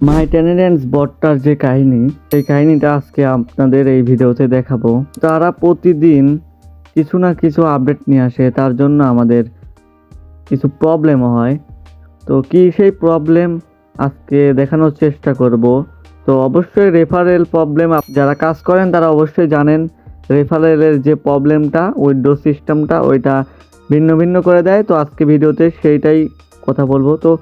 মাইটেনেন্স বটটার যে কাহিনী, সেই কাহিনীটা আজকে আপনাদের এই ভিডিওতে দেখাবো। তারা প্রতিদিন কিছু না কিছু আপডেট নিয়ে আসে, তার জন্য আমাদের কিছু প্রবলেমও হয়। তো কি সেই প্রবলেম আজকে দেখানোর চেষ্টা করব। তো অবশ্যই রেফারেল প্রবলেম, যারা কাজ করেন তারা অবশ্যই জানেন রেফারেলের যে প্রবলেমটা উইন্ডোজ সিস্টেমটা ওইটা ভিন্ন ভিন্ন করে দেয়। তো আজকে ভিডিওতে সেইটাই কথা বলবো। তো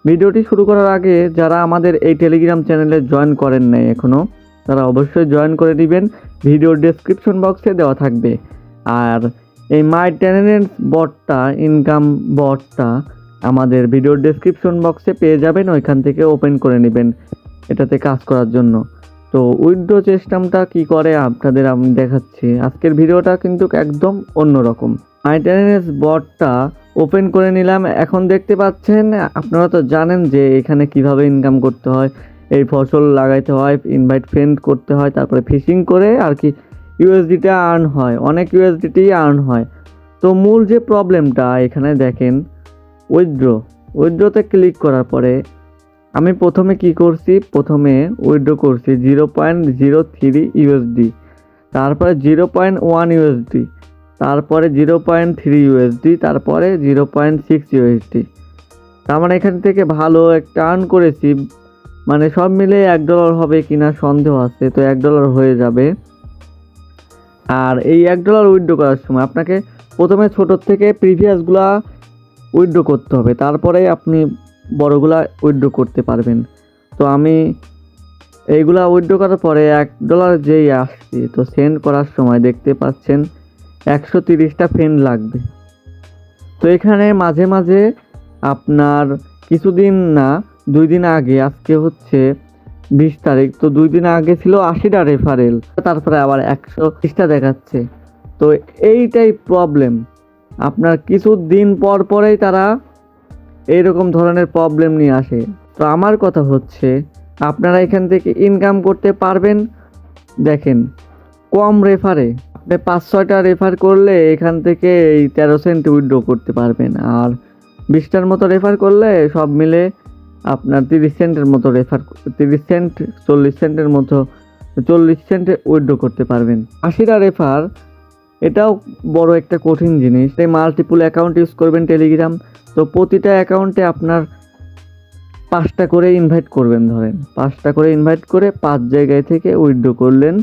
ভিডিওটি শুরু করার আগে যারা আমাদের এই টেলিগ্রাম চ্যানেলে জয়েন করেন নাই এখনও, তারা অবশ্যই জয়েন করে দিবেন, ভিডিওর ডেসক্রিপশন বক্সে দেওয়া থাকবে। আর এই মাইটেনেন্স বটটা, ইনকাম বটটা আমাদের ভিডিওর ডেসক্রিপশন বক্সে পেয়ে যাবেন, ওইখান থেকে ওপেন করে নেবেন এটাতে কাজ করার জন্য। তো উইন্ডো সিস্টেমটা কি করে আপনাদের আমি দেখাচ্ছি। আজকের ভিডিওটা কিন্তু একদম অন্যরকম। মাইটেনেন্স বটটা ওপেন করে নিলাম। এখন দেখতে পাচ্ছেন, আপনারা তো জানেন যে এখানে কিভাবে ইনকাম করতে হয়। এই ফসল লাগাইতে হয়, ইনভাইট ফ্রেন্ড করতে হয়, তারপরে ফিশিং করে আর কি ইউএসডিটা আর্ন হয়, অনেক ইউএসডিটি আর্ন হয়। তো মূল যে প্রবলেমটা এখানে দেখেন, উইথড্রোতে ক্লিক করার পরে আমি প্রথমে কি করছি, প্রথমে উইথড্র করছি 0.03 ইউএসডি, তারপরে 0.1 ইউএসডি, তারপরে 0.3 ইউএসডি, তারপরে 0.6 ইউএসডি। তার মানে এখান থেকে ভালো একটা আর্ন করেছি। মানে সব মিলে $1 হবে কিনা সন্দেহ আছে, তো $1 হয়ে যাবে। আর এই $1 উইথড্র করার সময় আপনাকে প্রথমে ছোট থেকে প্রিভিয়াসগুলা উইথড্র করতে হবে, তারপরে আপনি বড়গুলা উইথড্র করতে পারবেন। তো আমি এইগুলা উইথড্র করার পরে $1 যেই আসছে, তো সেন্ড করার সময় দেখতে পাচ্ছেন 130টা ফ্রেন্ড লাগবে। তো এখানে মাঝে মাঝে আপনার কিছুদিন না 2 দিন আগে, আজকে হচ্ছে 20 তারিখ, তো 2 দিন আগে ছিল 80টা রেফারেল, তারপরে আবার 130টা দেখাচ্ছে। তো এইটাই প্রবলেম, আপনার কিছু দিন পর পরেই তারা এইরকম ধরনের প্রবলেম নিয়ে আসে। তো আমার কথা হচ্ছে, আপনারা এখান থেকে ইনকাম করতে পারবেন। দেখেন, কম রেফারে আপনি 5-6টা রেফার করলে এখান থেকে এই 13 সেন্ট উইথড্র করতে পারবেন। আর 20টার মতো রেফার করলে সব মিলে আপনার 30 সেন্টের মতো 30 সেন্ট 40 সেন্টের মতো 40 সেন্টে উইথড্র করতে পারবেন। 80টা রেফার, এটাও বড় একটা কঠিন জিনিস। এই মাল্টিপল অ্যাকাউন্ট ইউজ করবেন টেলিগ্রাম, তো প্রতিটা অ্যাকাউন্টে আপনার 5টা করে ইনভাইট করবেন। ধরেন 5টা করে ইনভাইট করে 5 জায়গায় থেকে উইথড্র করলেন,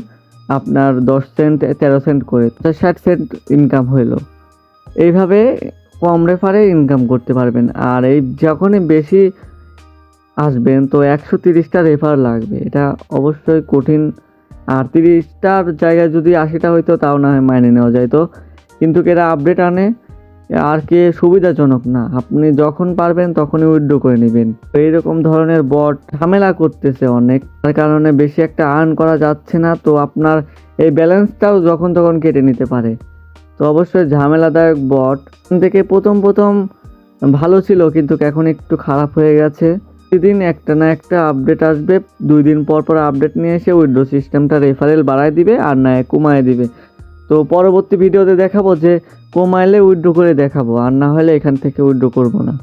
আপনার 10 সেন্ট 13 সেন্ট করে 60 সেন্ট ইনকাম হইলো। এইভাবে কম রেফারে ইনকাম করতে পারবেন। আর এই যখনই বেশি আসবেন, তো 130টা রেফার লাগবে, এটা অবশ্যই কঠিন। আর 30টার জায়গায় যদি 80টা হইতো তাও না হয় মাইনে নেওয়া যায়। তো কিন্তু এরা আপডেট আনে আর কি সুবিধাজনক না, আপনি যখন পারবেন তখনই উইথড্র করে নেবেন। তো এইরকম ধরনের বট ঝামেলা করতেছে অনেক, তার কারণে বেশি একটা আর্ন করা যাচ্ছে না। তো আপনার এই ব্যালেন্সটাও যখন তখন কেটে নিতে পারে। তো অবশ্যই ঝামেলাদায়ক বট। থেকে প্রথম ভালো ছিল, কিন্তু এখন একটু খারাপ হয়ে গেছে। প্রতিদিন একটা না একটা আপডেট আসবে, 2 দিন পর পর আপডেট নিয়ে এসে উইথড্র সিস্টেমটা রেফারেল বাড়ায় দিবে আর না কমায় দিবে। তো পরবর্তী ভিডিওতে দেখাবো যে কমাইলে উইথড্র করে দেখাবো, আর না হলে এখান থেকে উইথড্র করব না।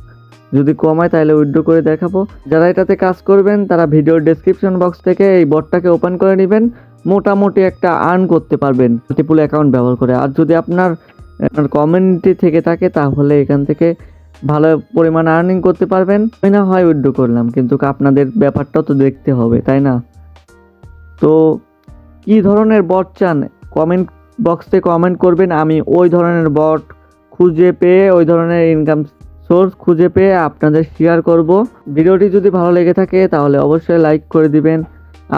যদি কমায় তাহলে উইথড্র করে দেখাবো। যারা এটাতে কাজ করবেন তারা ভিডিওর ডেসক্রিপশন বক্স থেকে এই বটটাকে ওপেন করে নেবেন, মোটামুটি একটা আর্ন করতে পারবেন মাল্টিপল অ্যাকাউন্ট ব্যবহার করে। আর যদি আপনার কমিউনিটি থেকে থাকে তাহলে এখান থেকে ভালো পরিমাণ আর্নিং করতে পারবেন। আমি না হয় উইথড্র করলাম, কিন্তু আপনাদের ব্যাপারটাও তো দেখতে হবে, তাই না? তো কি ধরনের বট চান কমেন্ট বক্সে কমেন্ট করবেন, আমি ওই ধরনের বট খুঁজে পেয়ে, ওই ধরনের ইনকাম সোর্স খুঁজে পেয়ে আপনাদের শেয়ার করব। ভিডিওটি যদি ভালো লেগে থাকে তাহলে অবশ্যই লাইক করে দিবেন।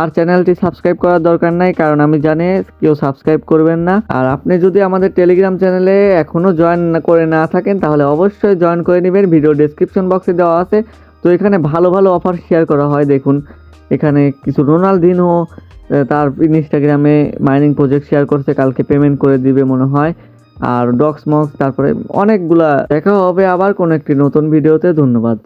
আর চ্যানেলটি সাবস্ক্রাইব করার দরকার নাই, কারণ আমি জানি কেউ সাবস্ক্রাইব করবেন না। আর আপনি যদি আমাদের টেলিগ্রাম চ্যানেলে এখনও জয়েন করে না থাকেন তাহলে অবশ্যই জয়েন করে নেবেন, ভিডিও ডেসক্রিপশন বক্সে দেওয়া আছে। তো এখানে ভালো ভালো অফার শেয়ার করা হয়। দেখুন এখানে কিছু রোনালদিনহো তার ইনস্টাগ্রামে মাইনিং প্রজেক্ট শেয়ার করছে, কালকে পেমেন্ট করে দিবে মনে হয়। আর ডক্সমক্স, তারপরে অনেকগুলা। দেখা হবে আবার কোনো একটি নতুন ভিডিওতে। ধন্যবাদ।